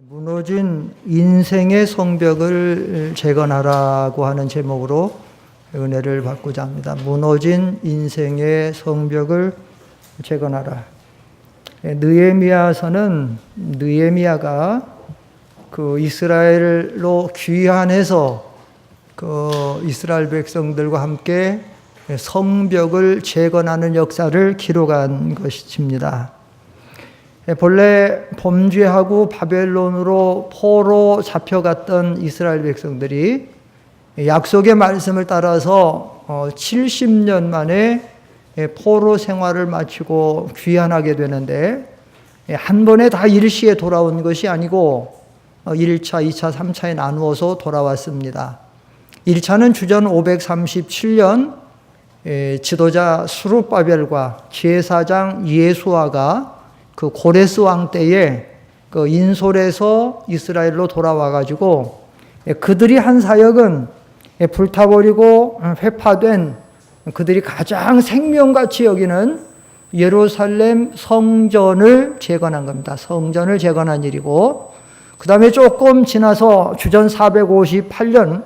무너진 인생의 성벽을 재건하라고 하는 제목으로 은혜를 받고자 합니다. 무너진 인생의 성벽을 재건하라. 느헤미야서는 느헤미야가 그 이스라엘로 귀환해서 그 이스라엘 백성들과 함께 성벽을 재건하는 역사를 기록한 것입니다. 본래 범죄하고 바벨론으로 포로 잡혀갔던 이스라엘 백성들이 약속의 말씀을 따라서 70년 만에 포로 생활을 마치고 귀환하게 되는데 한 번에 다 일시에 돌아온 것이 아니고 1차, 2차, 3차에 나누어서 돌아왔습니다. 1차는 주전 537년 지도자 스룹바벨과 제사장 예수아가 그 고레스 왕 때에 그 인솔에서 이스라엘로 돌아와 가지고 그들이 한 사역은 불타버리고 회파된 그들이 가장 생명같이 여기는 예루살렘 성전을 재건한 겁니다. 성전을 재건한 일이고, 그 다음에 조금 지나서 주전 458년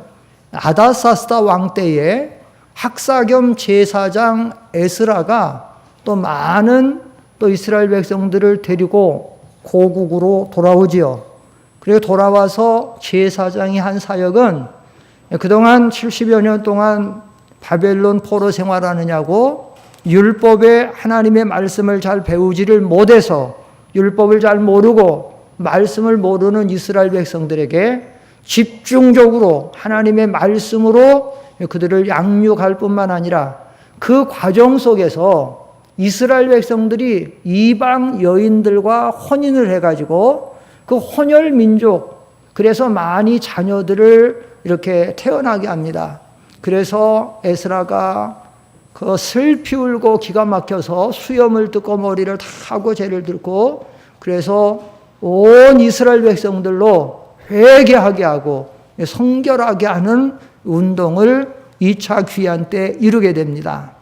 아다사스다 왕 때에 학사 겸 제사장 에스라가 또 많은 또 이스라엘 백성들을 데리고 고국으로 돌아오지요. 그리고 돌아와서 제사장이 한 사역은 그동안 70여 년 동안 바벨론 포로 생활하느냐고 율법의 하나님의 말씀을 잘 배우지를 못해서 율법을 잘 모르고 말씀을 모르는 이스라엘 백성들에게 집중적으로 하나님의 말씀으로 그들을 양육할 뿐만 아니라 그 과정 속에서 이스라엘 백성들이 이방 여인들과 혼인을 해가지고 그 혼혈 민족, 그래서 많이 자녀들을 이렇게 태어나게 합니다. 그래서 에스라가 그 슬피 울고 기가 막혀서 수염을 뜯고 머리를 다 하고 죄를 듣고, 그래서 온 이스라엘 백성들로 회개하게 하고 성결하게 하는 운동을 2차 귀환 때 이루게 됩니다.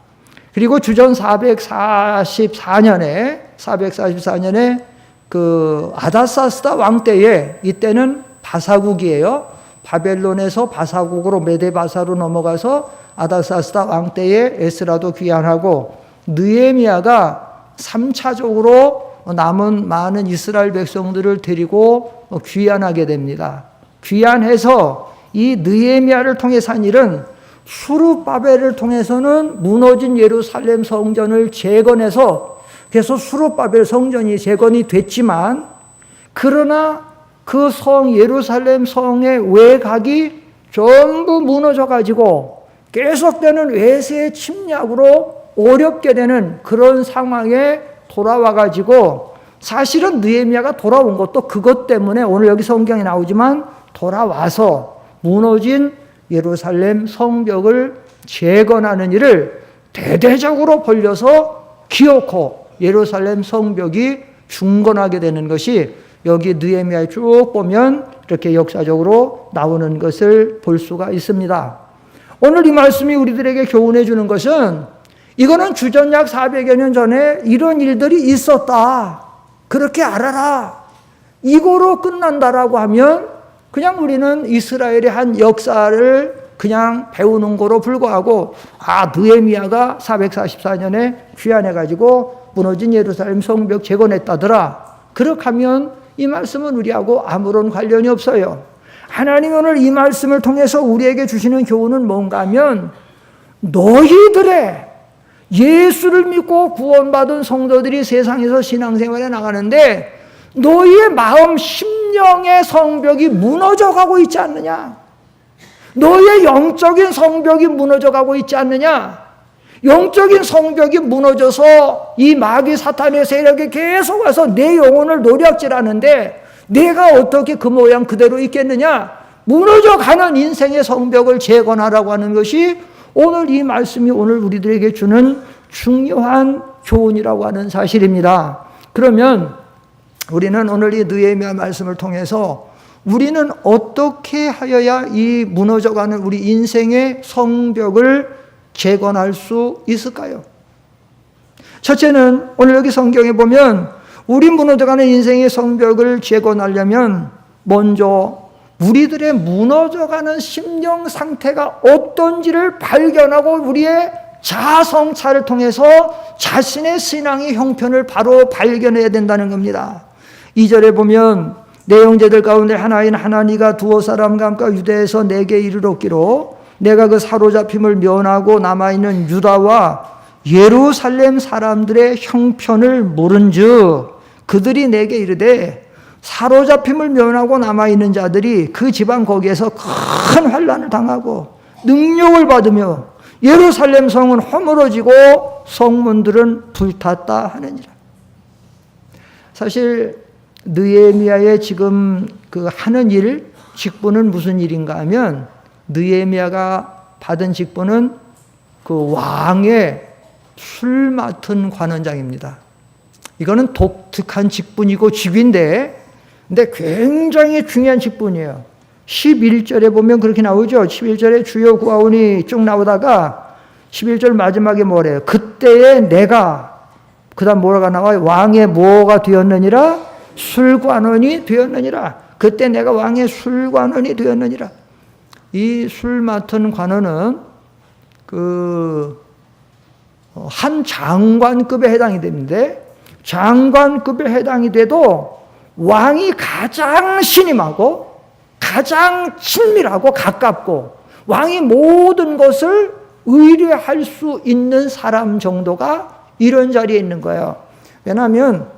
그리고 주전 444년에 그 아다사스다 왕 때에, 이때는 바사국이에요. 바벨론에서 바사국으로 메데바사로 넘어가서 아다사스다 왕 때에 에스라도 귀환하고, 느헤미야가 3차적으로 남은 많은 이스라엘 백성들을 데리고 귀환하게 됩니다. 귀환해서 이 느헤미야를 통해서 한 일은 수룹바벨을 통해서는 무너진 예루살렘 성전을 재건해서, 그래서 수룹바벨 성전이 재건이 됐지만, 그러나 그 성 예루살렘 성의 외곽이 전부 무너져 가지고 계속되는 외세의 침략으로 어렵게 되는 그런 상황에 돌아와 가지고, 사실은 느헤미야가 돌아온 것도 그것 때문에 오늘 여기 성경에 나오지만 돌아와서 무너진 예루살렘 성벽을 재건하는 일을 대대적으로 벌려서 기어코 예루살렘 성벽이 중건하게 되는 것이 여기 느헤미야에 쭉 보면 이렇게 역사적으로 나오는 것을 볼 수가 있습니다. 오늘 이 말씀이 우리들에게 교훈해 주는 것은, 이거는 주전 약 400여 년 전에 이런 일들이 있었다, 그렇게 알아라, 이거로 끝난다라고 하면 그냥 우리는 이스라엘의 한 역사를 그냥 배우는 거로 불과하고, 느헤미야가 444년에 귀환해가지고 무너진 예루살렘 성벽 재건했다더라, 그렇게 하면 이 말씀은 우리하고 아무런 관련이 없어요. 하나님이 오늘 이 말씀을 통해서 우리에게 주시는 교훈은 뭔가 하면, 너희들의 예수를 믿고 구원받은 성도들이 세상에서 신앙생활에 나가는데 너희의 마음 심령의 성벽이 무너져가고 있지 않느냐? 너희의 영적인 성벽이 무너져가고 있지 않느냐? 영적인 성벽이 무너져서 이 마귀 사탄의 세력이 계속 와서 내 영혼을 노략질하는데 내가 어떻게 그 모양 그대로 있겠느냐? 무너져가는 인생의 성벽을 재건하라고 하는 것이 오늘 이 말씀이 오늘 우리들에게 주는 중요한 교훈이라고 하는 사실입니다. 그러면 우리는 오늘 이 느헤미야 말씀을 통해서 우리는 어떻게 하여야 이 무너져가는 우리 인생의 성벽을 재건할 수 있을까요? 첫째는 오늘 여기 성경에 보면 우리 무너져가는 인생의 성벽을 재건하려면 먼저 우리들의 무너져가는 심령 상태가 어떤지를 발견하고 우리의 자아성찰을 통해서 자신의 신앙의 형편을 바로 발견해야 된다는 겁니다. 2절에 보면 내 형제들 가운데 하나인 하나니가 두어 사람과 함께 유대에서 내게 이르렀기로 내가 그 사로잡힘을 면하고 남아있는 유다와 예루살렘 사람들의 형편을 모른즉 그들이 내게 이르되 사로잡힘을 면하고 남아있는 자들이 그 지방 거기에서 큰 환난을 당하고 능력을 받으며 예루살렘 성은 허물어지고 성문들은 불탔다 하느니라. 사실 느헤미야의 지금 그 하는 일, 직분은 무슨 일인가 하면 느헤미야가 받은 직분은 그 왕의 술 맡은 관원장입니다. 이거는 독특한 직분이고 직위인데 근데 굉장히 중요한 직분이에요. 11절에 보면 그렇게 나오죠. 11절에 주여 구하오니 쭉 나오다가 11절 마지막에 뭐래요? 그때에 내가 그 다음 뭐라가 나와요? 왕의 뭐가 되었느니라? 술관원이 되었느니라. 그때 내가 왕의 술관원이 되었느니라. 이 술 맡은 관원은 한 장관급에 해당이 되는데 장관급에 해당이 돼도 왕이 가장 신임하고 가장 친밀하고 가깝고 왕이 모든 것을 의뢰할 수 있는 사람 정도가 이런 자리에 있는 거예요. 왜냐하면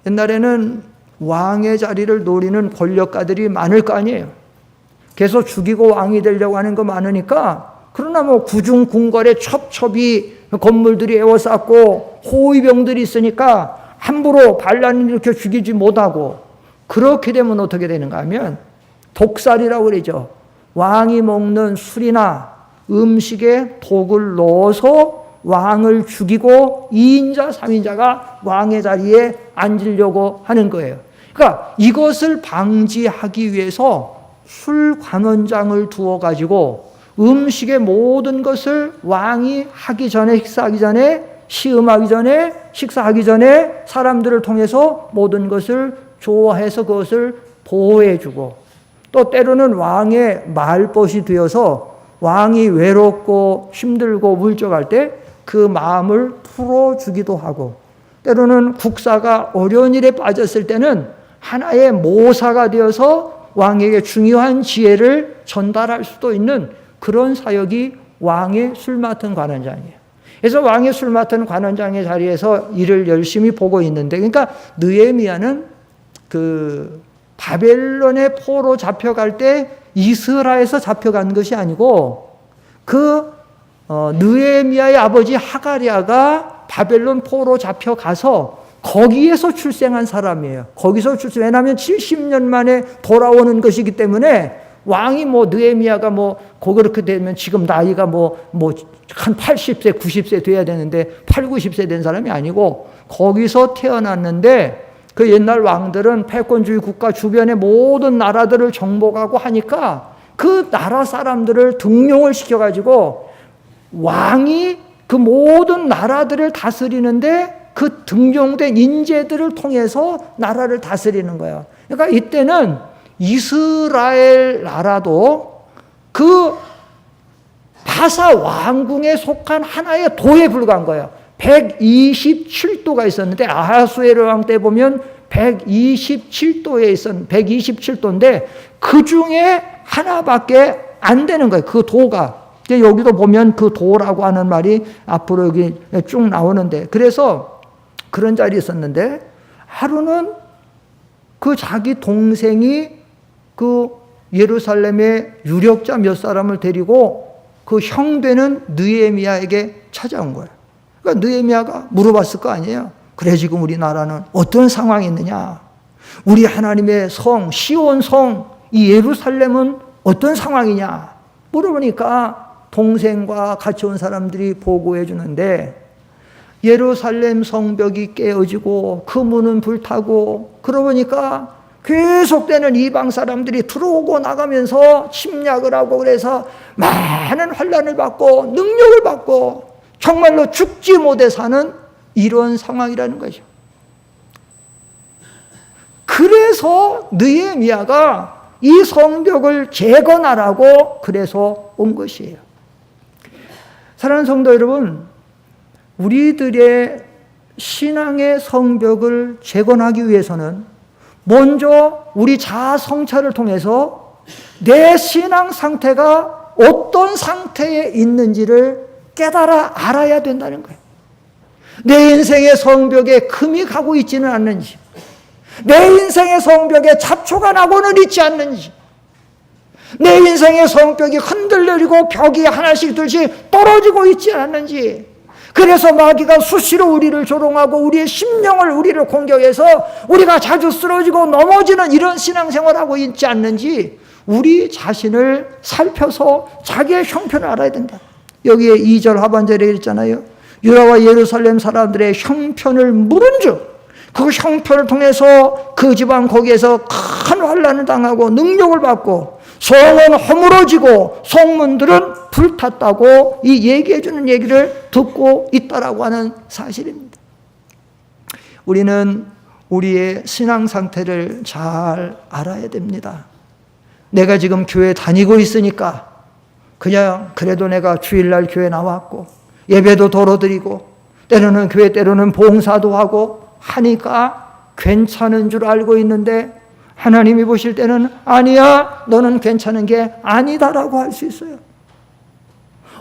옛날에는 왕의 자리를 노리는 권력가들이 많을 거 아니에요. 계속 죽이고 왕이 되려고 하는 거 많으니까 그러나 뭐 구중 궁궐에 첩첩이 건물들이 에워쌌고 호위병들이 있으니까 함부로 반란을 일으켜 죽이지 못하고 그렇게 되면 어떻게 되는가 하면 독살이라고 그러죠. 왕이 먹는 술이나 음식에 독을 넣어서 왕을 죽이고 2인자, 3인자가 왕의 자리에 앉으려고 하는 거예요. 그러니까 이것을 방지하기 위해서 술관원장을 두어가지고 음식의 모든 것을 왕이 하기 전에, 식사하기 전에, 시음하기 전에, 식사하기 전에 사람들을 통해서 모든 것을 조화해서 그것을 보호해주고 또 때로는 왕의 말벗이 되어서 왕이 외롭고 힘들고 울적할 때 그 마음을 풀어주기도 하고 때로는 국사가 어려운 일에 빠졌을 때는 하나의 모사가 되어서 왕에게 중요한 지혜를 전달할 수도 있는 그런 사역이 왕의 술 맡은 관원장이에요. 그래서 왕의 술 맡은 관원장의 자리에서 일을 열심히 보고 있는데 그러니까 느헤미야는 그 바벨론의 포로 잡혀갈 때 이스라엘에서 잡혀간 것이 아니고 느헤미야의 아버지 하가랴가 바벨론 포로 잡혀가서 거기에서 출생한 사람이에요. 거기서 왜냐하면 70년 만에 돌아오는 것이기 때문에 왕이 느헤미야가 그렇게 되면 지금 나이가 한 80세, 90세 돼야 되는데 8, 90세 된 사람이 아니고 거기서 태어났는데 그 옛날 왕들은 패권주의 국가 주변의 모든 나라들을 정복하고 하니까 그 나라 사람들을 등용을 시켜가지고 왕이 그 모든 나라들을 다스리는데 그 등용된 인재들을 통해서 나라를 다스리는 거예요. 그러니까 이때는 이스라엘 나라도 그 바사 왕궁에 속한 하나의 도에 불과한 거예요. 127도가 있었는데 아하수에르 왕 때 보면 127도인데 그 중에 하나밖에 안 되는 거예요. 그 도가. 여기도 보면 그 도라고 하는 말이 앞으로 여기 쭉 나오는데 그래서 그런 자리에 있었는데 하루는 그 자기 동생이 그 예루살렘의 유력자 몇 사람을 데리고 그 형되는 느헤미야에게 찾아온 거예요. 그러니까 느헤미야가 물어봤을 거 아니에요. 그래 지금 우리나라는 어떤 상황이 있느냐? 우리 하나님의 성 시온 성 이 예루살렘은 어떤 상황이냐? 물어보니까 동생과 같이 온 사람들이 보고해 주는데 예루살렘 성벽이 깨어지고 그 문은 불타고 그러고 보니까 계속되는 이방 사람들이 들어오고 나가면서 침략을 하고 그래서 많은 환난을 받고 능력을 받고 정말로 죽지 못해 사는 이런 상황이라는 거죠. 그래서 그래서 느헤미야가 이 성벽을 재건하라고 그래서 온 것이에요. 사랑하는 성도 여러분, 우리들의 신앙의 성벽을 재건하기 위해서는 먼저 우리 자아 성찰을 통해서 내 신앙 상태가 어떤 상태에 있는지를 깨달아 알아야 된다는 거예요. 내 인생의 성벽에 금이 가고 있지는 않는지, 내 인생의 성벽에 잡초가 나고는 있지 않는지, 내 인생의 성벽이 흔들리고 벽이 하나씩 둘씩 떨어지고 있지 않는지, 그래서 마귀가 수시로 우리를 조롱하고 우리의 심령을 우리를 공격해서 우리가 자주 쓰러지고 넘어지는 이런 신앙생활을 하고 있지 않는지 우리 자신을 살펴서 자기의 형편을 알아야 된다. 여기에 2절 하반절에 있잖아요. 유다와 예루살렘 사람들의 형편을 물은 즉 그 형편을 통해서 그 지방 거기에서 큰 환난을 당하고 능력을 받고 성은 허물어지고 성문들은 불탔다고 이 얘기해 주는 얘기를 듣고 있다라고 하는 사실입니다. 우리는 우리의 신앙 상태를 잘 알아야 됩니다. 내가 지금 교회 다니고 있으니까 그냥 그래도 내가 주일날 교회 나왔고 예배도 덜어드리고 때로는 교회 때로는 봉사도 하고 하니까 괜찮은 줄 알고 있는데 하나님이 보실 때는 아니야, 너는 괜찮은 게 아니다라고 할 수 있어요.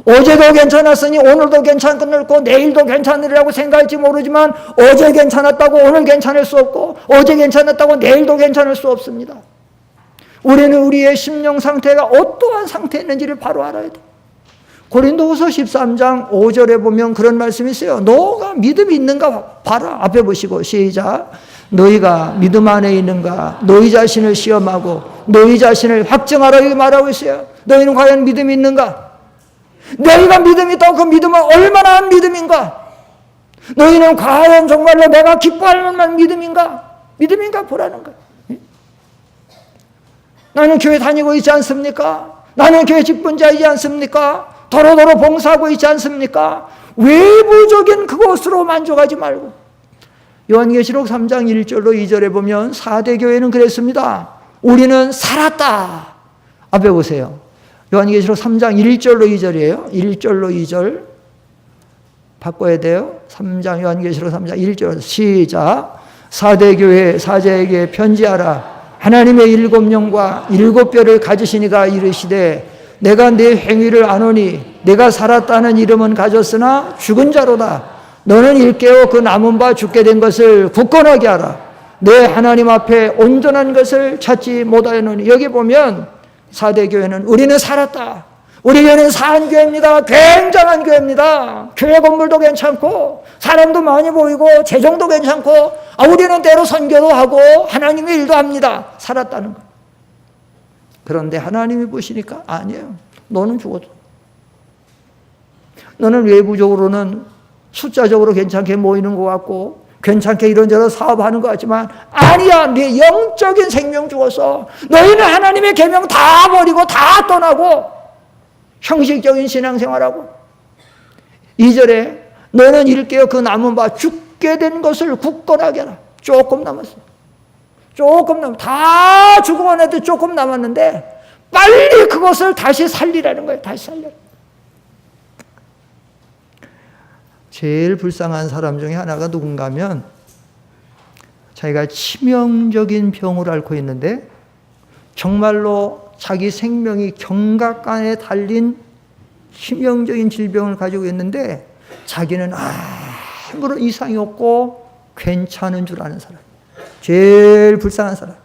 어제도 괜찮았으니 오늘도 괜찮고 내일도 괜찮으리라고 생각할지 모르지만 어제 괜찮았다고 오늘 괜찮을 수 없고 어제 괜찮았다고 내일도 괜찮을 수 없습니다. 우리는 우리의 심령 상태가 어떠한 상태에 있는지를 바로 알아야 돼. 고린도후서 13장 5절에 보면 그런 말씀이 있어요. 너가 믿음이 있는가 봐라. 앞에 보시고 시작. 너희가 믿음 안에 있는가 너희 자신을 시험하고 너희 자신을 확증하라 이렇게 말하고 있어요. 너희는 과연 믿음이 있는가? 너희가 믿음이 있다고 그 믿음은 얼마나 한 믿음인가? 너희는 과연 정말로 내가 기뻐할 만한 믿음인가? 믿음인가 보라는 거예요. 나는 교회 다니고 있지 않습니까? 나는 교회 직분자이지 않습니까? 도로도로 봉사하고 있지 않습니까? 외부적인 그것으로 만족하지 말고 요한계시록 3장 1절로 2절에 보면 4대 교회는 그랬습니다. 우리는 살았다. 앞에 보세요. 요한계시록 3장 1절로 2절이에요. 1절로 2절 바꿔야 돼요. 3장 요한계시록 3장 1절 시작. 4대 교회 사자에게 편지하라. 하나님의 7영과 7뼈를 가지시니가 이르시되 내가 네 행위를 아노니 내가 살았다는 이름은 가졌으나 죽은 자로다. 너는 일깨워 그 남은 바 죽게 된 것을 굳건하게 하라. 내 하나님 앞에 온전한 것을 찾지 못하였노니. 여기 보면 4대 교회는 우리는 살았다. 우리 교회는 산 교회입니다. 굉장한 교회입니다. 교회 건물도 괜찮고 사람도 많이 보이고 재정도 괜찮고 우리는 때로 선교도 하고 하나님의 일도 합니다. 살았다는 거. 그런데 하나님이 보시니까 아니에요. 너는 죽었어. 너는 외부적으로는 숫자적으로 괜찮게 모이는 것 같고 괜찮게 이런저런 사업하는 것 같지만 아니야. 네 영적인 생명 죽었어. 너희는 하나님의 계명 다 버리고 다 떠나고 형식적인 신앙생활하고 2절에 너는 일깨어 그 남은 바 죽게 된 것을 굳건하게 하라. 조금 남았어. 조금 다 죽어간 애들 조금 남았는데 빨리 그것을 다시 살리라는 거예요. 다시 살려. 제일 불쌍한 사람 중에 하나가 누군가 하면 자기가 치명적인 병을 앓고 있는데 정말로 자기 생명이 경각간에 달린 치명적인 질병을 가지고 있는데 자기는 아무런 이상이 없고 괜찮은 줄 아는 사람. 제일 불쌍한 사람.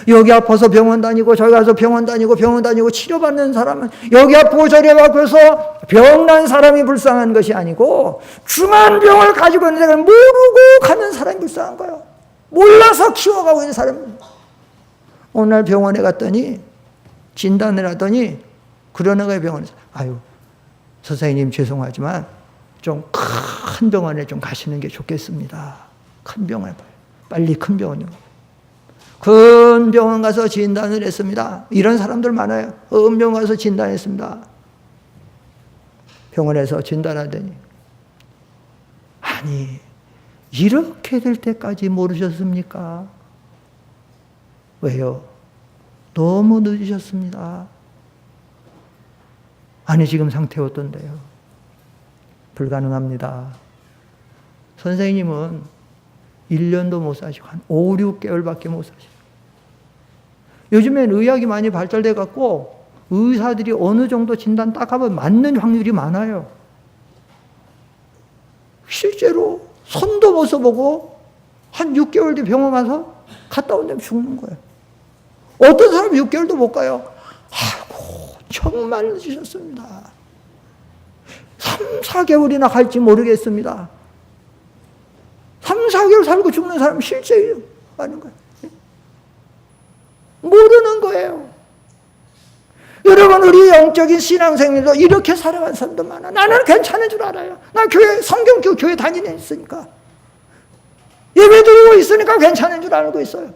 여기 아파서 병원 다니고 저기 가서 병원 다니고 치료받는 사람은 여기 아프고 저리 아프고 해서 병난 사람이 불쌍한 것이 아니고 중한 병을 가지고 있는 걸 모르고 가는 사람이 불쌍한 거예요. 몰라서 키워가고 있는 사람. 어느 날 병원에 갔더니 진단을 하더니 그러는 거예요. 병원에서. 아유 선생님 죄송하지만 좀 큰 병원에 좀 가시는 게 좋겠습니다. 큰 병원에 빨리 큰 병원에 큰 병원 가서 진단을 했습니다. 이런 사람들 많아요. 병원 가서 진단했습니다. 병원에서 진단하더니 아니 이렇게 될 때까지 모르셨습니까? 왜요? 너무 늦으셨습니다. 아니, 지금 상태 어떤데요? 불가능합니다. 선생님은 1년도 못 사시고 한 5, 6개월밖에 못 사시고, 요즘엔 의학이 많이 발달돼 갖고 의사들이 어느 정도 진단 딱 하면 맞는 확률이 많아요. 실제로 손도 못 써보고 한 6개월 뒤 병원 가서 갔다 온 다음에 죽는 거예요. 어떤 사람은 6개월도 못 가요. 아이고, 정말 늦으셨습니다. 3, 4개월이나 갈지 모르겠습니다. 3, 4개월 살고 죽는 사람 실제 많은 거예요. 모르는 거예요. 여러분, 우리 영적인 신앙생활도 이렇게 살아간 사람도 많아. 나는 괜찮은 줄 알아요. 나 성경교 교회 다니니까. 예배 드리고 있으니까 괜찮은 줄 알고 있어요.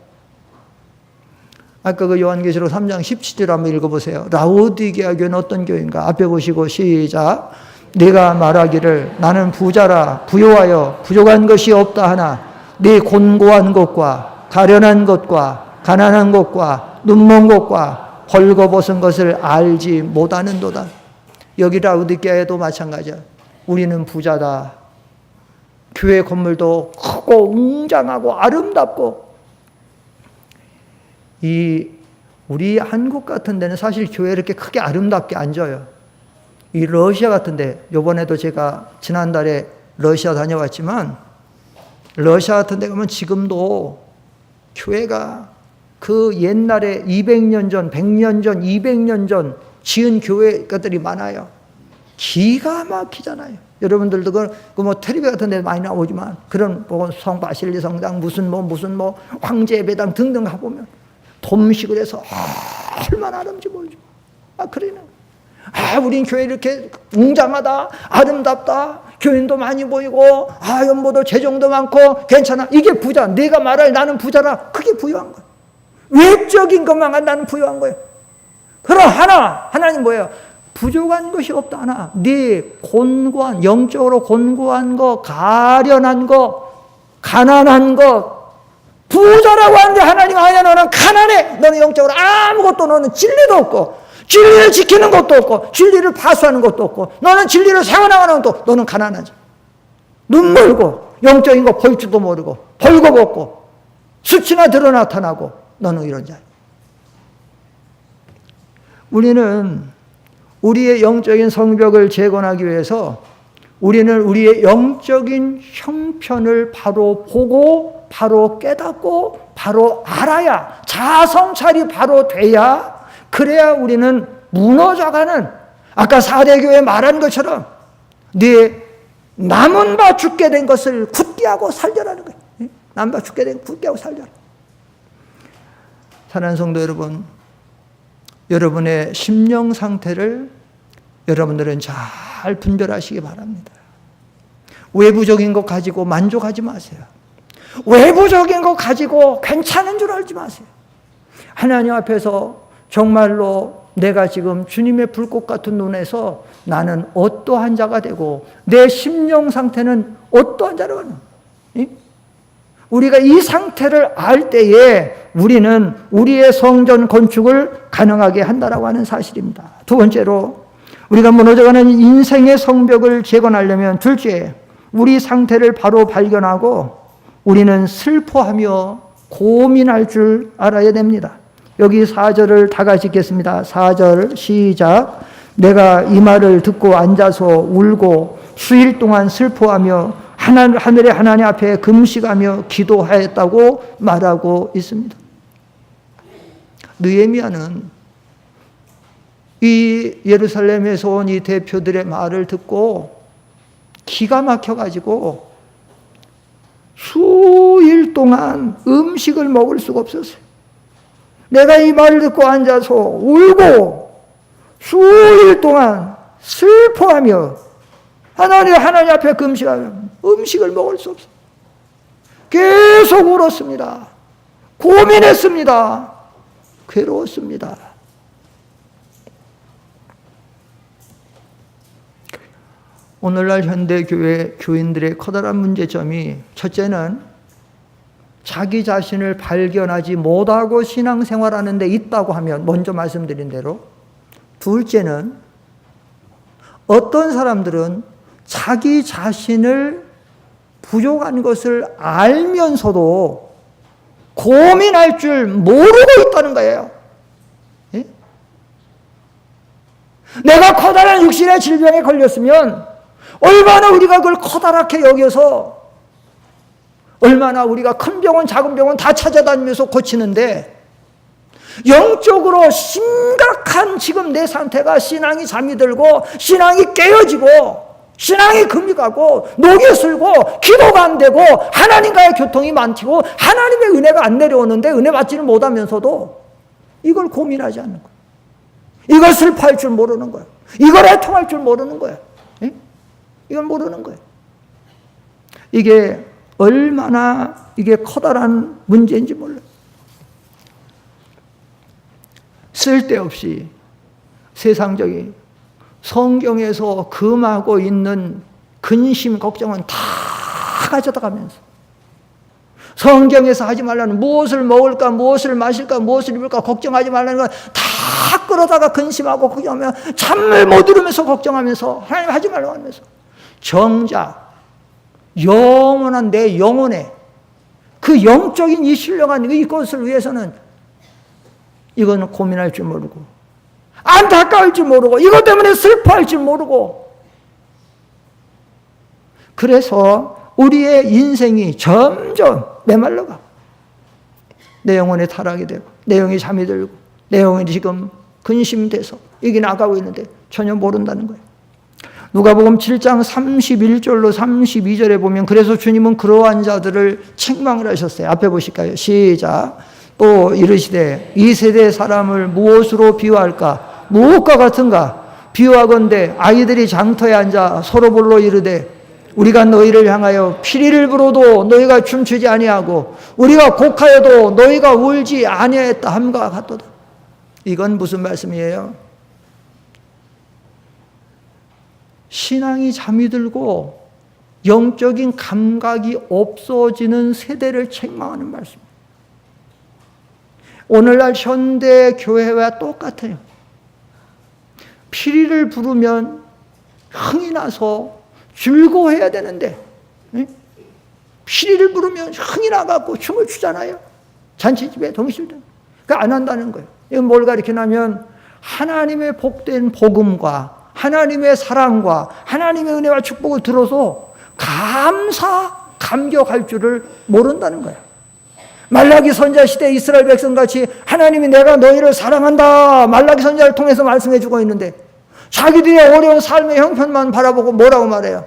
아까 그 요한계시록 3장 17절 한번 읽어보세요. 라오디게아 교회는 어떤 교회인가? 앞에 보시고 시작. 네가 말하기를 나는 부자라 부요하여 부족한 것이 없다 하나 네 곤고한 것과 가련한 것과 가난한 것과 눈먼 것과 벌거벗은 것을 알지 못하는도다. 여기 라오디게아에도 마찬가지야. 우리는 부자다. 교회 건물도 크고 웅장하고 아름답고. 우리 한국 같은 데는 사실 교회 이렇게 크게 아름답게 안 져요. 이 러시아 같은데, 요번에도 제가 지난달에 러시아 다녀왔지만, 러시아 같은 데 가면 지금도 교회가 그 옛날에 200년 전, 100년 전, 200년 전 지은 교회들이 많아요. 기가 막히잖아요. 여러분들도 그 텔레비 같은 데 많이 나오지만, 그런 성 바실리 성당, 무슨 황제 배당 등등 가보면, 돔식을 해서, 얼마나 아름지 모르죠. 그러네. 우린 교회 이렇게 웅장하다, 아름답다, 교인도 많이 보이고, 연보도 재정도 많고, 괜찮아. 이게 부자. 내가 말할 나는 부자라. 그게 부유한 거야. 외적인 것만 나는 부유한 거예요. 그럼 하나님 뭐예요? 부족한 것이 없다 하나. 네 곤고한, 영적으로 곤고한 거, 가련한 거, 가난한 거, 부자라고 하는데 하나님 아니야. 너는 가난해. 너는 영적으로 아무것도, 너는 진리도 없고, 진리를 지키는 것도 없고, 진리를 파수하는 것도 없고, 너는 진리를 세워나가는 것도, 너는 가난하지. 눈 멀고, 영적인 거 볼 줄도 모르고, 벌거벗고, 수치나 드러 나타나고, 너는 이런 자야. 우리는 우리의 영적인 성벽을 재건하기 위해서 우리는 우리의 영적인 형편을 바로 보고, 바로 깨닫고, 바로 알아야, 자아성찰이 바로 돼야, 그래야 우리는 무너져가는, 아까 4대 교회 말한 것처럼 네 남은 바 죽게 된 것을 굳게 하고 살려라는 거예요. 남은 바 죽게 된 굳게 하고 살려라. 사랑하는 성도 여러분, 여러분의 심령 상태를 여러분들은 잘 분별하시기 바랍니다. 외부적인 것 가지고 만족하지 마세요. 외부적인 것 가지고 괜찮은 줄 알지 마세요. 하나님 앞에서 정말로 내가 지금 주님의 불꽃 같은 눈에서 나는 어떠한 자가 되고 내 심령 상태는 어떠한 자로 가는, 우리가 이 상태를 알 때에 우리는 우리의 성전 건축을 가능하게 한다라고 하는 사실입니다. 두 번째로, 우리가 무너져가는 인생의 성벽을 재건하려면 둘째, 우리 상태를 바로 발견하고 우리는 슬퍼하며 고민할 줄 알아야 됩니다. 여기 4절을 다 같이 읽겠습니다. 4절 시작. 내가 이 말을 듣고 앉아서 울고 수일 동안 슬퍼하며 하늘의 하나님 앞에 금식하며 기도하였다고 말하고 있습니다. 느헤미야는 이 예루살렘에서 온 이 대표들의 말을 듣고 기가 막혀가지고 수일 동안 음식을 먹을 수가 없었어요. 내가 이 말을 듣고 앉아서 울고 수일 동안 슬퍼하며 하나님 앞에 금식하며 음식을 먹을 수 없어요. 계속 울었습니다. 고민했습니다. 괴로웠습니다. 오늘날 현대교회 교인들의 커다란 문제점이, 첫째는 자기 자신을 발견하지 못하고 신앙생활하는 데 있다고 하면, 먼저 말씀드린 대로, 둘째는 어떤 사람들은 자기 자신을 부족한 것을 알면서도 고민할 줄 모르고 있다는 거예요. 예? 내가 커다란 육신의 질병에 걸렸으면 얼마나 우리가 그걸 커다랗게 여겨서, 얼마나 우리가 큰 병원 작은 병원 다 찾아다니면서 고치는데, 영적으로 심각한 지금 내 상태가 신앙이 잠이 들고 신앙이 깨어지고 신앙이 금이 가고 녹이 슬고 기도가 안 되고 하나님과의 교통이 많고 하나님의 은혜가 안 내려오는데 은혜 받지는 못하면서도 이걸 고민하지 않는 거예요. 이걸 슬퍼할 줄 모르는 거예요. 이걸 애통할 줄 모르는 거예요. 예? 이걸 모르는 거예요. 이게 얼마나 이게 커다란 문제인지 몰라요. 쓸데없이 세상적인 성경에서 금하고 있는 근심, 걱정은 다 가져다 가면서, 성경에서 하지 말라는 무엇을 먹을까, 무엇을 마실까, 무엇을 입을까 걱정하지 말라는 건 다 끌어다가 근심하고 걱정하며 잠을 못 이루면서 걱정하면서 하나님 하지 말라고 하면서, 정작 영원한 내 영혼에 그 영적인 이 신령한 이것을 위해서는 이거는 고민할 줄 모르고 안타까울 줄 모르고 이것 때문에 슬퍼할 줄 모르고, 그래서 우리의 인생이 점점 메말라가, 내 영혼에 타락이 되고 내 영이 잠이 들고 내 영혼이 지금 근심돼서 이게 나가고 있는데 전혀 모른다는 거예요. 누가복음 7장 31절로 32절에 보면, 그래서 주님은 그러한 자들을 책망을 하셨어요. 앞에 보실까요? 시작. 또 이르시되 이 세대 사람을 무엇으로 비유할까? 무엇과 같은가? 비유하건대 아이들이 장터에 앉아 서로 불러 이르되 우리가 너희를 향하여 피리를 불어도 너희가 춤추지 아니하고 우리가 곡하여도 너희가 울지 아니하였다 함과 같도다. 이건 무슨 말씀이에요? 신앙이 잠이 들고 영적인 감각이 없어지는 세대를 책망하는 말씀입니다. 오늘날 현대 교회와 똑같아요. 피리를 부르면 흥이 나서 즐거워해야 되는데, 피리를 부르면 흥이 나갖고 춤을 추잖아요. 잔치집에 동실들. 그러니까 안 한다는 거예요. 이건 뭘 가리키냐면 하나님의 복된 복음과 하나님의 사랑과 하나님의 은혜와 축복을 들어서 감격할 줄을 모른다는 거예요. 말라기 선지자 시대 이스라엘 백성같이 하나님이 내가 너희를 사랑한다, 말라기 선지자를 통해서 말씀해 주고 있는데 자기들의 어려운 삶의 형편만 바라보고 뭐라고 말해요?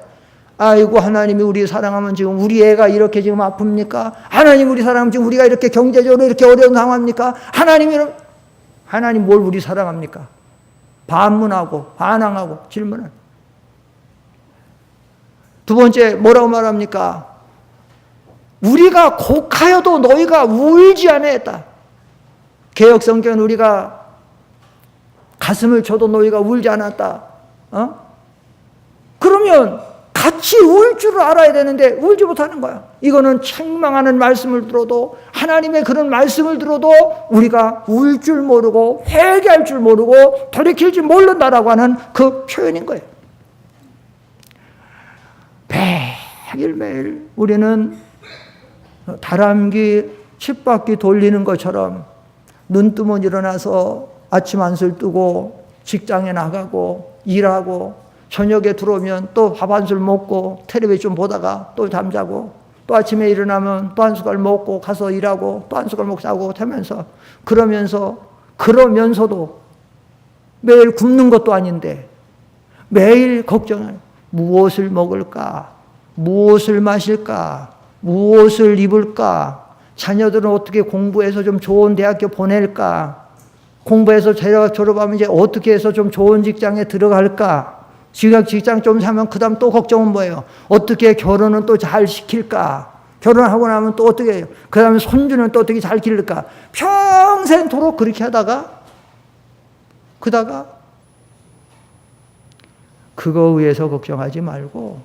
아이고, 하나님이 우리 사랑하면 지금 우리 애가 이렇게 지금 아픕니까? 하나님 우리 사랑하면 지금 우리가 이렇게 경제적으로 이렇게 어려운 상황입니까? 하나님 뭘 우리 사랑합니까? 반문하고 반항하고 질문을. 두 번째 뭐라고 말합니까? 우리가 곡하여도 너희가 울지 아니했다. 개역성경은 우리가 가슴을 쳐도 너희가 울지 않았다. 그러면 같이 울 줄을 알아야 되는데 울지 못하는 거야. 이거는 책망하는 말씀을 들어도, 하나님의 그런 말씀을 들어도 우리가 울 줄 모르고 회개할 줄 모르고 돌이킬 줄 모른다라고 하는 그 표현인 거예요. 매일매일 우리는 다람쥐 쳇바퀴 돌리는 것처럼 눈 뜨면 일어나서 아침 한술 뜨고 직장에 나가고 일하고 저녁에 들어오면 또 밥 한 술 먹고 텔레비전 보다가 또 잠자고 또 아침에 일어나면 또 한 숟갈 먹고 가서 일하고 또 한 숟갈 먹고 자고 하면서, 그러면서도 매일 굶는 것도 아닌데 매일 걱정을, 무엇을 먹을까, 무엇을 마실까, 무엇을 입을까, 자녀들은 어떻게 공부해서 좀 좋은 대학교 보낼까, 공부해서 졸업하면 이제 어떻게 해서 좀 좋은 직장에 들어갈까, 직장 좀 사면 그 다음 또 걱정은 뭐예요? 어떻게 결혼은 또 잘 시킬까, 결혼하고 나면 또 어떻게 해요? 그 다음에 손주는 또 어떻게 잘 기를까, 평생토록 그렇게 하다가 그거 위해서 걱정하지 말고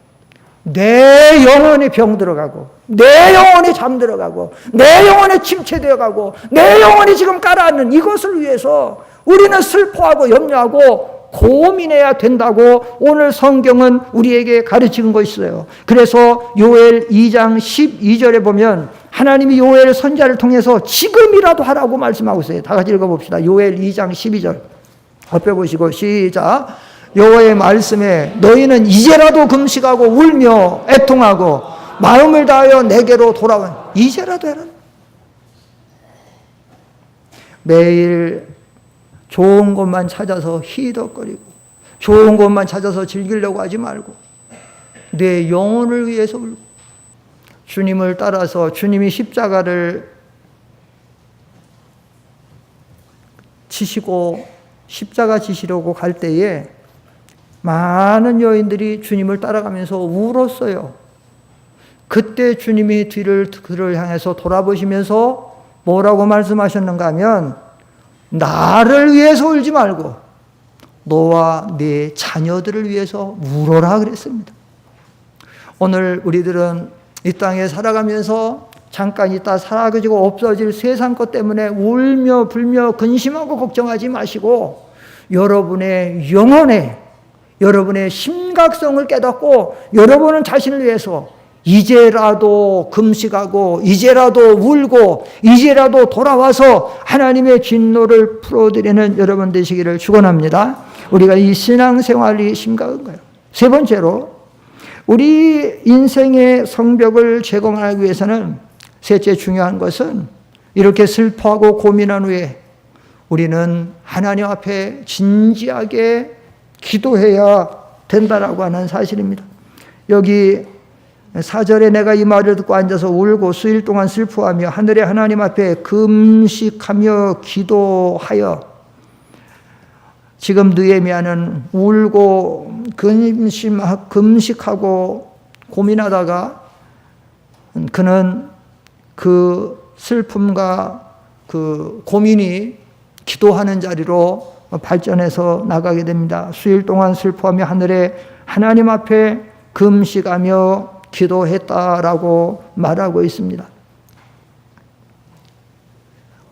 내 영혼이 병들어가고, 내 영혼이 잠들어가고, 내 영혼이 침체되어가고, 내 영혼이 지금 가라앉는 이것을 위해서 우리는 슬퍼하고 염려하고 고민해야 된다고 오늘 성경은 우리에게 가르치는 것이어요. 그래서 요엘 2장 12절에 보면 하나님이 요엘 선지자를 통해서 지금이라도 하라고 말씀하고 있어요. 다 같이 읽어봅시다. 요엘 2장 12절 옆에 보시고 시작. 여호와의 말씀에 너희는 이제라도 금식하고 울며 애통하고 마음을 다하여 내게로 돌아온. 이제라도 해라. 매일 좋은 것만 찾아서 희덕거리고 좋은 것만 찾아서 즐기려고 하지 말고 내 영혼을 위해서 울고 주님을 따라서 주님이 십자가를 지시고 십자가 지시려고 갈 때에 많은 여인들이 주님을 따라가면서 울었어요. 그때 주님이 뒤를 그를 향해서 돌아보시면서 뭐라고 말씀하셨는가 하면 나를 위해서 울지 말고 너와 네 자녀들을 위해서 울어라 그랬습니다. 오늘 우리들은 이 땅에 살아가면서 잠깐 있다 사라지고 없어질 세상 것 때문에 울며 불며 근심하고 걱정하지 마시고 여러분의 영혼에 여러분의 심각성을 깨닫고 여러분은 자신을 위해서 이제라도 금식하고 이제라도 울고 이제라도 돌아와서 하나님의 진노를 풀어드리는 여러분 되시기를 축원합니다. 우리가 이 신앙생활이 심각한 거예요. 세 번째로 우리 인생의 성벽을 제공하기 위해서는 셋째 중요한 것은 이렇게 슬퍼하고 고민한 후에 우리는 하나님 앞에 진지하게 기도해야 된다라고 하는 사실입니다. 여기 4절에 내가 이 말을 듣고 앉아서 울고 수일 동안 슬퍼하며 하늘의 하나님 앞에 금식하며 기도하여. 지금 느헤미야는 울고 금식하고 고민하다가 그는 그 슬픔과 그 고민이 기도하는 자리로 발전해서 나가게 됩니다. 수일 동안 슬퍼하며 하늘의 하나님 앞에 금식하며 기도했다라고 말하고 있습니다.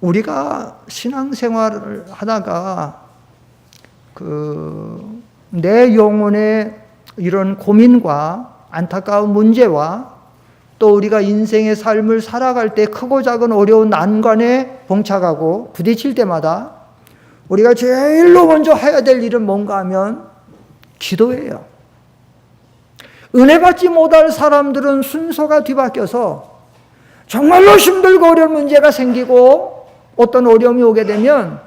우리가 신앙생활을 하다가 내 영혼의 이런 고민과 안타까운 문제와 또 우리가 인생의 삶을 살아갈 때 크고 작은 어려운 난관에 봉착하고 부딪힐 때마다 우리가 제일로 먼저 해야 될 일은 뭔가 하면 기도예요. 은혜 받지 못할 사람들은 순서가 뒤바뀌어서 정말로 힘들고 어려운 문제가 생기고 어떤 어려움이 오게 되면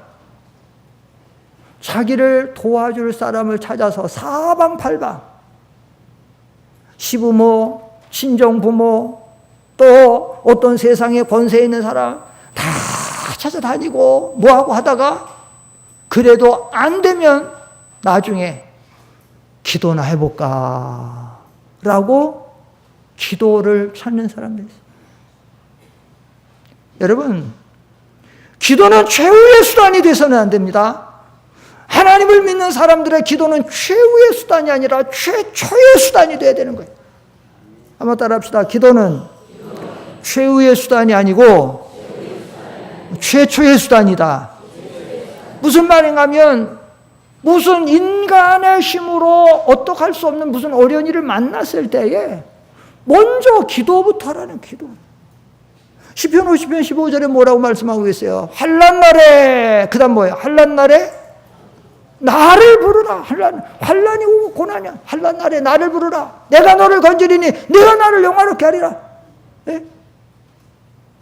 자기를 도와줄 사람을 찾아서 사방팔방 시부모, 친정부모 또 어떤 세상에 권세 있는 사람 다 찾아다니고 뭐하고 하다가 그래도 안 되면 나중에 기도나 해볼까 라고 기도를 찾는 사람들이 있어요. 여러분, 기도는 최후의 수단이 돼서는 안 됩니다. 하나님을 믿는 사람들의 기도는 최후의 수단이 아니라 최초의 수단이 돼야 되는 거예요. 한번 따라합시다. 기도는 최후의 수단이 아니고 최초의 수단이다. 무슨 말인가 하면 무슨 인간의 힘으로 어떻게 할 수 없는 무슨 어려운 일을 만났을 때에 먼저 기도부터 하라는 기도. 시편 50편 15절에 뭐라고 말씀하고 있어요? 환난 날에 그다음 뭐예요? 환난 날에 나를 부르라. 환난이 오고 고난이야. 환난 날에 나를 부르라. 내가 너를 건지리니 내가 나를 영화롭게 하리라. 예?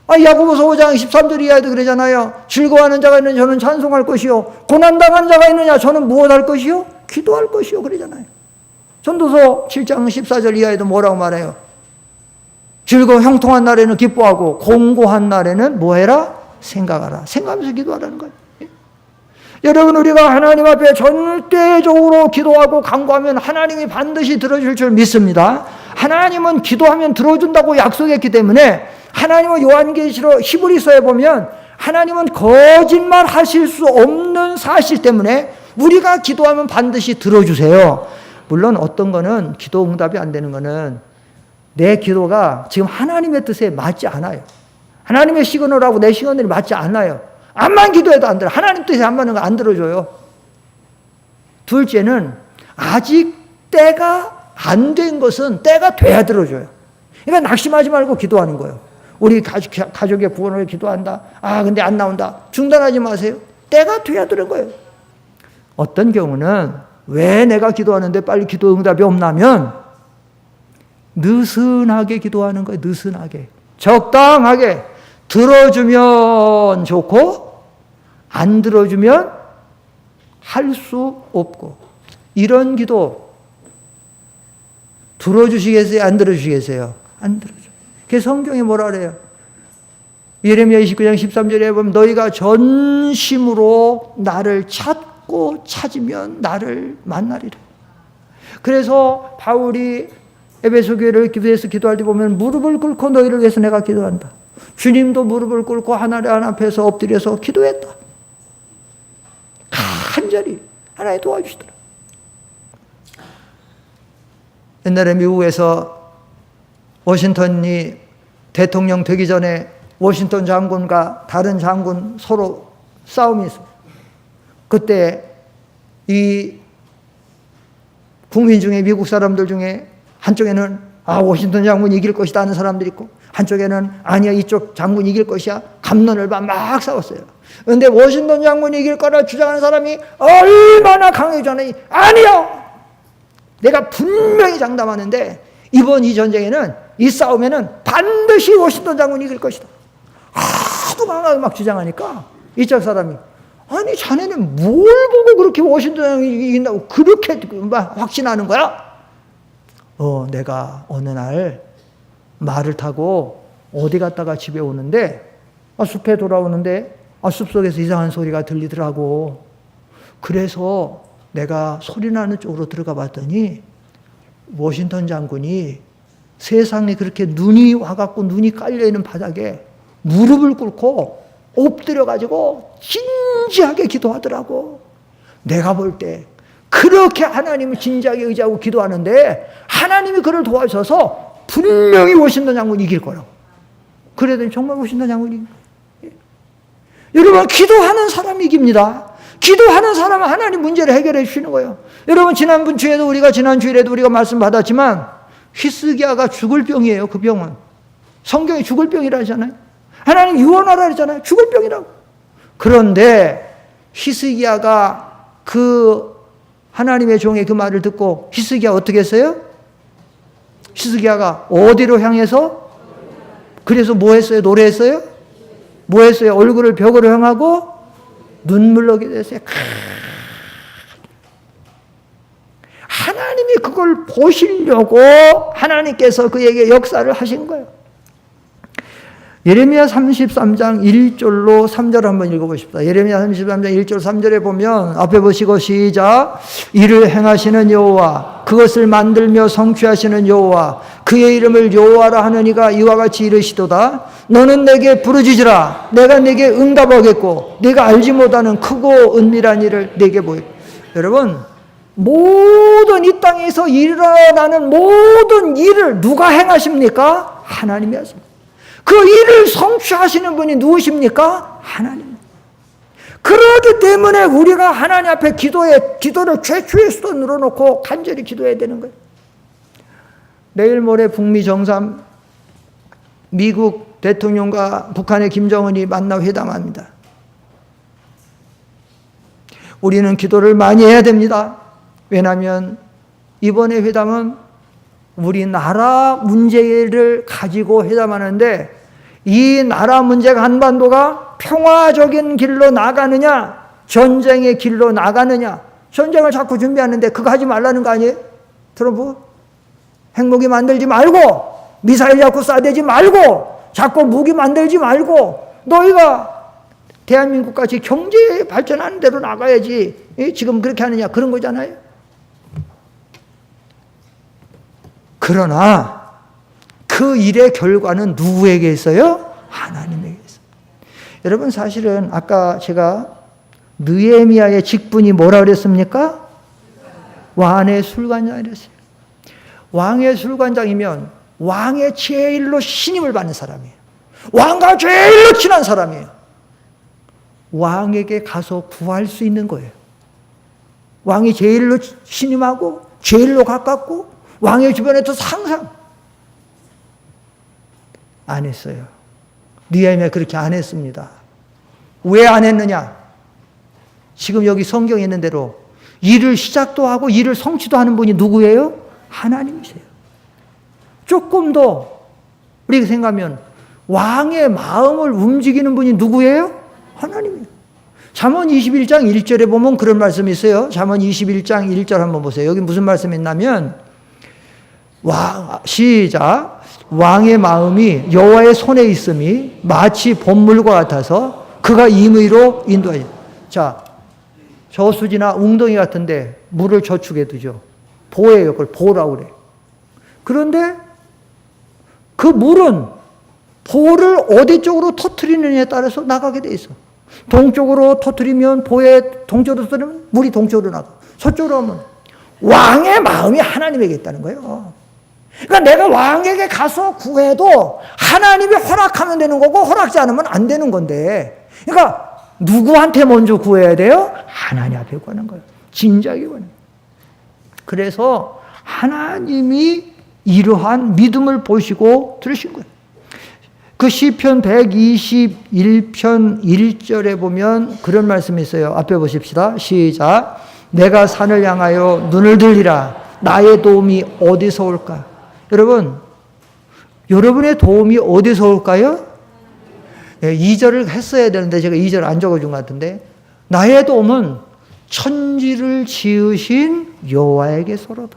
야고보서 5장 13절 이하에도 그러잖아요. 즐거워하는 자가 있느냐 저는 찬송할 것이요 고난당한 자가 있느냐 저는 무엇할 것이요 기도할 것이요 그러잖아요. 전도서 7장 14절 이하에도 뭐라고 말해요? 즐거워 형통한 날에는 기뻐하고 공고한 날에는 뭐해라? 생각하라. 생각하면서 기도하라는 거예요. 예? 여러분, 우리가 하나님 앞에 절대적으로 기도하고 간구하면 하나님이 반드시 들어줄 줄 믿습니다. 하나님은 기도하면 들어준다고 약속했기 때문에 하나님은 요한계시록 히브리서에 보면 하나님은 거짓말 하실 수 없는 사실 때문에 우리가 기도하면 반드시 들어주세요. 물론 어떤 거는 기도 응답이 안 되는 거는 내 기도가 지금 하나님의 뜻에 맞지 않아요. 하나님의 시그널하고 내 시그널이 맞지 않아요. 암만 기도해도 안 들어. 하나님 뜻에 안 맞는 거 안 들어줘요. 둘째는 아직 때가 안 된 것은 때가 돼야 들어줘요. 그러니까 낙심하지 말고 기도하는 거예요. 우리 가족의 구원을 위해 기도한다. 근데 안 나온다. 중단하지 마세요. 때가 돼야 되는 거예요. 어떤 경우는 왜 내가 기도하는데 빨리 기도 응답이 없냐면 느슨하게 기도하는 거예요. 느슨하게. 적당하게. 들어주면 좋고 안 들어주면 할 수 없고. 이런 기도 들어주시겠어요? 안 들어주시겠어요? 안 들어줘요. 그래서 성경에 뭐라 그래요? 예레미야 29장 13절에 보면 너희가 전심으로 나를 찾고 찾으면 나를 만나리라. 그래서 바울이 에베소 교회를 기도해서 기도할 때 보면 무릎을 꿇고 너희를 위해서 내가 기도한다. 주님도 무릎을 꿇고 하나님 앞에서 엎드려서 기도했다. 간절히 하나님 도와주시더라. 옛날에 미국에서 워싱턴이 대통령 되기 전에 워싱턴 장군과 다른 장군 서로 싸움이 있어요. 그때 이 국민 중에 미국 사람들 중에 한쪽에는 워싱턴 장군이 이길 것이다 하는 사람들이 있고 한쪽에는 아니야 이쪽 장군이 이길 것이야 갑론을 막 싸웠어요. 그런데 워싱턴 장군이 이길 거라 주장하는 사람이 얼마나 강해졌냐니 아니요 내가 분명히 장담하는데 이번 이 전쟁에는 이 싸움에는 반드시 워싱턴 장군이 이길 것이다. 하도 강하게 막 주장하니까 이쪽 사람이 아니 자네는 뭘 보고 그렇게 워싱턴 장군이 이긴다고 그렇게 막 확신하는 거야? 내가 어느 날 말을 타고 어디 갔다가 집에 오는데 숲에 돌아오는데 숲속에서 이상한 소리가 들리더라고. 그래서 내가 소리 나는 쪽으로 들어가 봤더니 워싱턴 장군이 세상에 그렇게 눈이 와갖고 눈이 깔려있는 바닥에 무릎을 꿇고 엎드려가지고 진지하게 기도하더라고. 내가 볼 때 그렇게 하나님을 진지하게 의지하고 기도하는데 하나님이 그를 도와주셔서 분명히 워싱턴 장군이 이길 거라고. 그래도 정말 워싱턴 장군이 이길 거예요. 여러분 기도하는 사람이 이깁니다. 기도하는 사람은 하나님 문제를 해결해 주시는 거예요. 여러분 지난 주에도 우리가 지난 주일에도 우리가 말씀 받았지만 히스기야가 죽을 병이에요. 그 병은 성경이 죽을 병이라 하잖아요. 하나님 유언하라 그러잖아요. 죽을 병이라고. 그런데 히스기야가 그 하나님의 종의 그 말을 듣고 히스기야 어떻게 했어요? 히스기야가 어디로 향해서? 그래서 뭐 했어요? 노래했어요? 뭐 했어요? 얼굴을 벽으로 향하고 눈물로 기도했어요. 하나님이 그걸 보시려고 하나님께서 그에게 역사를 하신 거예요. 예레미야 33장 1절로 3절 한번 읽어보십시다. 예레미야 33장 1절 3절에 보면 앞에 보시고 시작. 이를 행하시는 여호와 그것을 만들며 성취하시는 여호와 그의 이름을 여호와라 하느니가 이와 같이 이르시도다. 너는 내게 부르짖으라. 내가 내게 응답하겠고 네가 알지 못하는 크고 은밀한 일을 내게 보이고. 여러분 모든 이 땅에서 일어나는 모든 일을 누가 행하십니까? 하나님이 하십니다. 그 일을 성취하시는 분이 누구십니까? 하나님. 그렇기 때문에 우리가 하나님 앞에 기도를 최초의 수단으로 놓고 간절히 기도해야 되는 거예요. 내일 모레 북미 정상 미국 대통령과 북한의 김정은이 만나 회담합니다. 우리는 기도를 많이 해야 됩니다. 왜냐하면 이번에 회담은 우리나라 문제를 가지고 회담하는데 이 나라 문제가 한반도가 평화적인 길로 나가느냐 전쟁의 길로 나가느냐. 전쟁을 자꾸 준비하는데 그거 하지 말라는 거 아니에요? 트럼프? 핵무기 만들지 말고 미사일 자꾸 쏴대지 말고 자꾸 무기 만들지 말고 너희가 대한민국같이 경제 발전하는 대로 나가야지 지금 그렇게 하느냐 그런 거잖아요. 그러나 그 일의 결과는 누구에게 있어요? 하나님에게 있어요. 여러분 사실은 아까 제가 느헤미야의 직분이 뭐라 그랬습니까? 왕의 술관장이랬어요. 왕의 술관장이면 왕의 제일로 신임을 받는 사람이에요. 왕과 제일로 친한 사람이에요. 왕에게 가서 구할 수 있는 거예요. 왕이 제일로 신임하고 제일로 가깝고 왕의 주변에서 항상 안 했어요. 느헤미야 그렇게 안 했습니다. 왜 안 했느냐? 지금 여기 성경에 있는 대로 일을 시작도 하고 일을 성취도 하는 분이 누구예요? 하나님이세요. 조금 더 우리가 생각하면 왕의 마음을 움직이는 분이 누구예요? 하나님이에요. 잠언 21장 1절에 보면 그런 말씀이 있어요. 잠언 21장 1절 한번 보세요. 여기 무슨 말씀이 있냐면 시작. 왕의 마음이 여호와의 손에 있음이 마치 봄물과 같아서 그가 임의로 인도하죠. 자, 저수지나 웅덩이 같은데 물을 저축해 두죠. 보예요. 그걸 보라고 그래. 그런데 그 물은 보를 어디 쪽으로 터뜨리느냐에 따라서 나가게 돼 있어. 동쪽으로 터뜨리면 보에 동쪽으로 터뜨리면 물이 동쪽으로 나가. 서쪽으로 하면 왕의 마음이 하나님에게 있다는 거예요. 그러니까 내가 왕에게 가서 구해도 하나님이 허락하면 되는 거고 허락지 않으면 안 되는 건데, 그러니까 누구한테 먼저 구해야 돼요? 하나님 앞에 구하는 거예요. 진작에 구하는 거예요. 그래서 하나님이 이러한 믿음을 보시고 들으신 거예요. 그 시편 121편 1절에 보면 그런 말씀이 있어요. 앞에 보십시다. 시작. 내가 산을 향하여 눈을 들리라. 나의 도움이 어디서 올까? 여러분, 여러분의 도움이 어디서 올까요? 2절을 했어야 되는데 제가 2절 안 적어준 것 같은데, 나의 도움은 천지를 지으신 여호와에게서로다.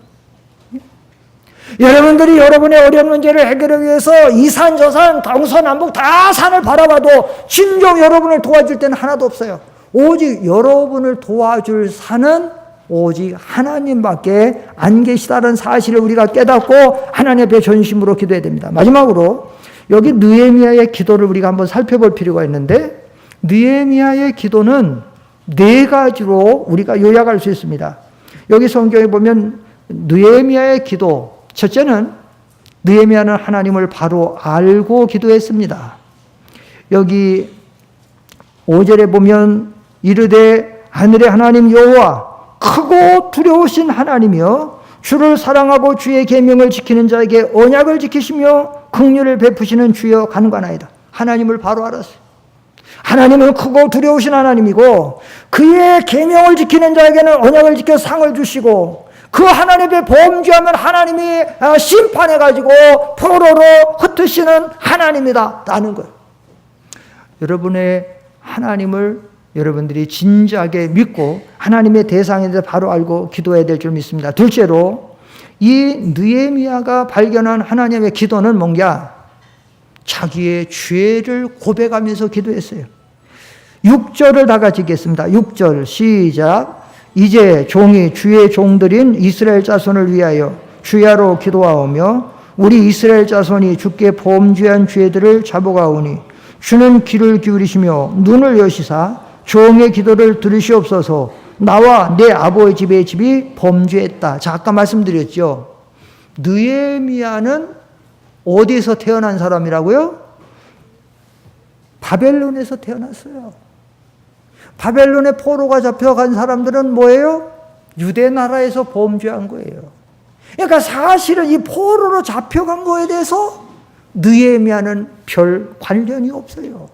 여러분들이 여러분의 어려운 문제를 해결하기 위해서 이 산 저 산 동서남북 다 산을 바라봐도 진정 여러분을 도와줄 때는 하나도 없어요. 오직 여러분을 도와줄 산은 오직 하나님밖에 안 계시다는 사실을 우리가 깨닫고 하나님 앞에 전심으로 기도해야 됩니다. 마지막으로 여기 느헤미야의 기도를 우리가 한번 살펴볼 필요가 있는데, 느헤미야의 기도는 네 가지로 우리가 요약할 수 있습니다. 여기 성경에 보면 느헤미야의 기도, 첫째는 느헤미야는 하나님을 바로 알고 기도했습니다. 여기 5절에 보면 이르되 하늘의 하나님 여호와 크고 두려우신 하나님이여 주를 사랑하고 주의 계명을 지키는 자에게 언약을 지키시며 긍휼을 베푸시는 주여 간구하나이다. 하나님을 바로 알았어요. 하나님은 크고 두려우신 하나님이고 그의 계명을 지키는 자에게는 언약을 지켜 상을 주시고 그 하나님의 범죄하면 하나님이 심판해가지고 포로로 흩으시는 하나님이다 라는 거예요. 여러분의 하나님을 여러분들이 진지하게 믿고 하나님의 대상에 대해서 바로 알고 기도해야 될 줄 믿습니다. 둘째로 이 느헤미야가 발견한 하나님의 기도는 뭔가? 자기의 죄를 고백하면서 기도했어요. 6절을 다 같이 읽겠습니다. 6절 시작. 이제 종이 주의 종들인 이스라엘 자손을 위하여 주야로 기도하오며 우리 이스라엘 자손이 주께 범죄한 죄들을 잡아가오니 주는 귀를 기울이시며 눈을 여시사 종의 기도를 들으시옵소서. 나와 내 아버지 집의 집이 범죄했다. 자, 아까 말씀드렸죠. 느헤미야는 어디서 태어난 사람이라고요? 바벨론에서 태어났어요. 바벨론에 포로가 잡혀간 사람들은 뭐예요? 유대 나라에서 범죄한 거예요. 그러니까 사실은 이 포로로 잡혀간 거에 대해서 느헤미야는 별 관련이 없어요.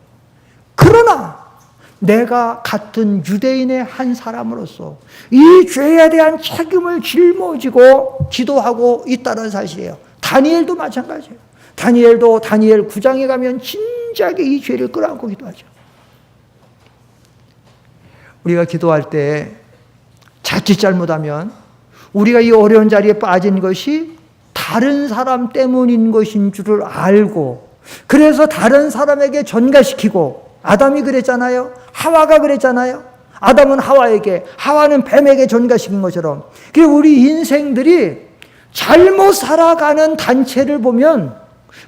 그러나 내가 같은 유대인의 한 사람으로서 이 죄에 대한 책임을 짊어지고 기도하고 있다는 사실이에요. 다니엘도 마찬가지예요. 다니엘도 다니엘 9장에 가면 진작에 이 죄를 끌어안고 기도하죠. 우리가 기도할 때 자칫 잘못하면 우리가 이 어려운 자리에 빠진 것이 다른 사람 때문인 것인 줄을 알고 그래서 다른 사람에게 전가시키고, 아담이 그랬잖아요. 하와가 그랬잖아요. 아담은 하와에게, 하와는 뱀에게 전가시킨 것처럼 우리 인생들이 잘못 살아가는 단체를 보면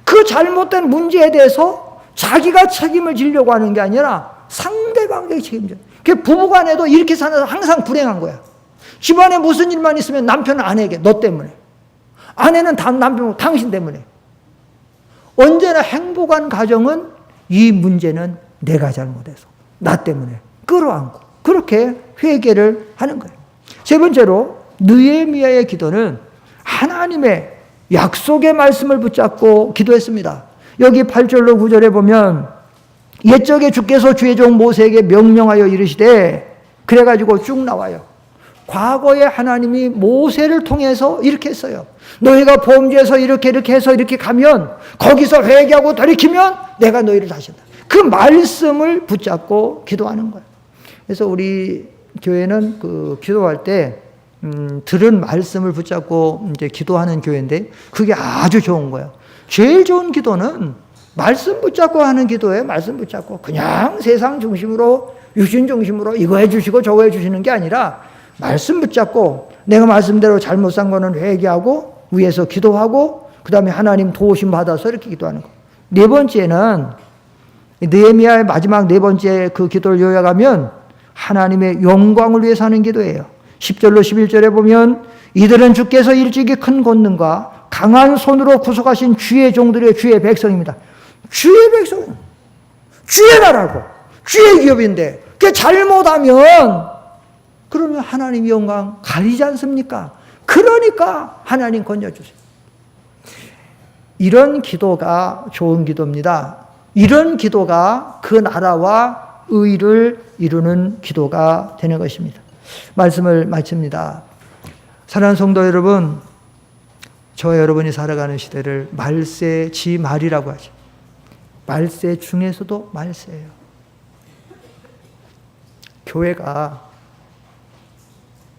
그 잘못된 문제에 대해서 자기가 책임을 지려고 하는 게 아니라 상대방에게 책임져요. 부부간에도 이렇게 사는 사람 항상 불행한 거야. 집안에 무슨 일만 있으면 남편은 아내에게 너 때문에, 아내는 남편 당신 때문에. 언제나 행복한 가정은 이 문제는 내가 잘못해서, 나 때문에 끌어안고 그렇게 회개를 하는 거예요. 세 번째로 느헤미야의 기도는 하나님의 약속의 말씀을 붙잡고 기도했습니다. 여기 8절로 9절에 보면 옛적에 주께서 주의 종 모세에게 명령하여 이르시되, 그래가지고 쭉 나와요. 과거에 하나님이 모세를 통해서 이렇게 했어요. 너희가 범죄해서 이렇게 해서 이렇게 가면, 거기서 회개하고 돌이키면 내가 너희를 다신다. 그 말씀을 붙잡고 기도하는 거예요. 그래서 우리 교회는 그 기도할 때 들은 말씀을 붙잡고 이제 기도하는 교회인데, 그게 아주 좋은 거예요. 제일 좋은 기도는 말씀 붙잡고 하는 기도예요. 말씀 붙잡고 그냥 세상 중심으로, 육신 중심으로 이거 해주시고 저거 해주시는 게 아니라, 말씀 붙잡고 내가 말씀대로 잘못 산 거는 회개하고 위에서 기도하고 그 다음에 하나님 도우심 받아서 이렇게 기도하는 거. 네 번째는 느헤미야의 마지막 네 번째 그 기도를 요약하면 하나님의 영광을 위해서 하는 기도예요. 10절로 11절에 보면 이들은 주께서 일찍이 큰 권능과 강한 손으로 구속하신 주의 종들의 주의 백성입니다. 주의 백성, 주의 나라고 주의 기업인데 그게 잘못하면 그러면 하나님 영광 가리지 않습니까? 그러니까 하나님 건져주세요. 이런 기도가 좋은 기도입니다. 이런 기도가 그 나라와 의를 이루는 기도가 되는 것입니다. 말씀을 마칩니다. 사랑하는 성도 여러분, 저와 여러분이 살아가는 시대를 말세 지말이라고 하죠. 말세 중에서도 말세예요. 교회가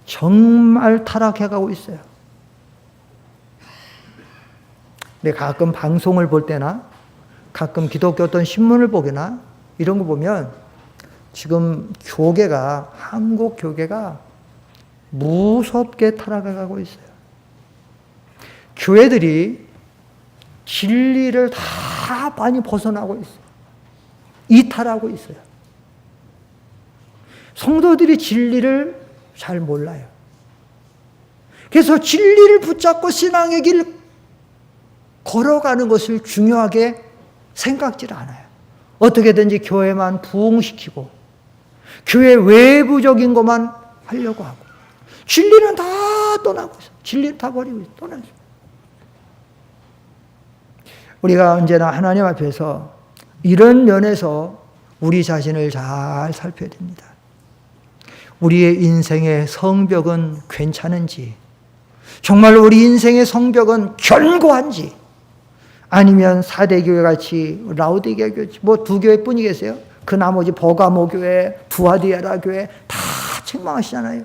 정말 타락해가고 있어요. 근데 가끔 방송을 볼 때나 가끔 기독교 어떤 신문을 보거나 이런 거 보면 지금 교계가, 한국 교계가 무섭게 타락해가고 있어요. 교회들이 진리를 다 많이 벗어나고 있어요. 이탈하고 있어요. 성도들이 진리를 잘 몰라요. 그래서 진리를 붙잡고 신앙의 길 걸어가는 것을 중요하게 생각질 않아요. 어떻게든지 교회만 부흥시키고 교회 외부적인 것만 하려고 하고 진리는 다 떠나고 있어요. 진리는 다 버리고 있어요. 떠나고 있어요. 우리가 언제나 하나님 앞에서 이런 면에서 우리 자신을 잘 살펴야 됩니다. 우리의 인생의 성벽은 괜찮은지, 정말 우리 인생의 성벽은 견고한지, 아니면 사대교회 같이 라우디게아 교회, 뭐 두 교회뿐이겠어요? 그 나머지 버가모 교회, 두아디아라 교회 다 책망하시잖아요.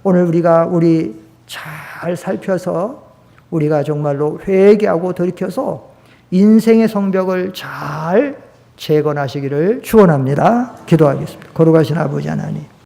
오늘 우리 잘 살펴서 우리가 정말로 회개하고 돌이켜서 인생의 성벽을 잘 재건하시기를 축원합니다. 기도하겠습니다. 거룩하신 아버지 하나님,